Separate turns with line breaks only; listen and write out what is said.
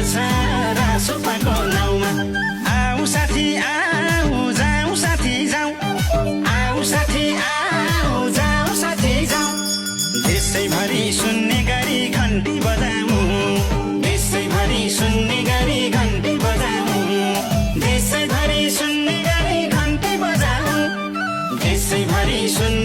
छ रासोपाको नाउँमा। आऊ साथी आऊ जाऊ साथी जाऊ, आऊ साथी आऊ जाऊ साथी जाऊ। देशैभरि सुन्ने गरी घन्टी बजाऊ, देशैभरि सुन्ने गरी घन्टी बजाऊ, देशैभरि सुन्ने गरी घन्टी बजाऊ, देशैभरि सुन्ने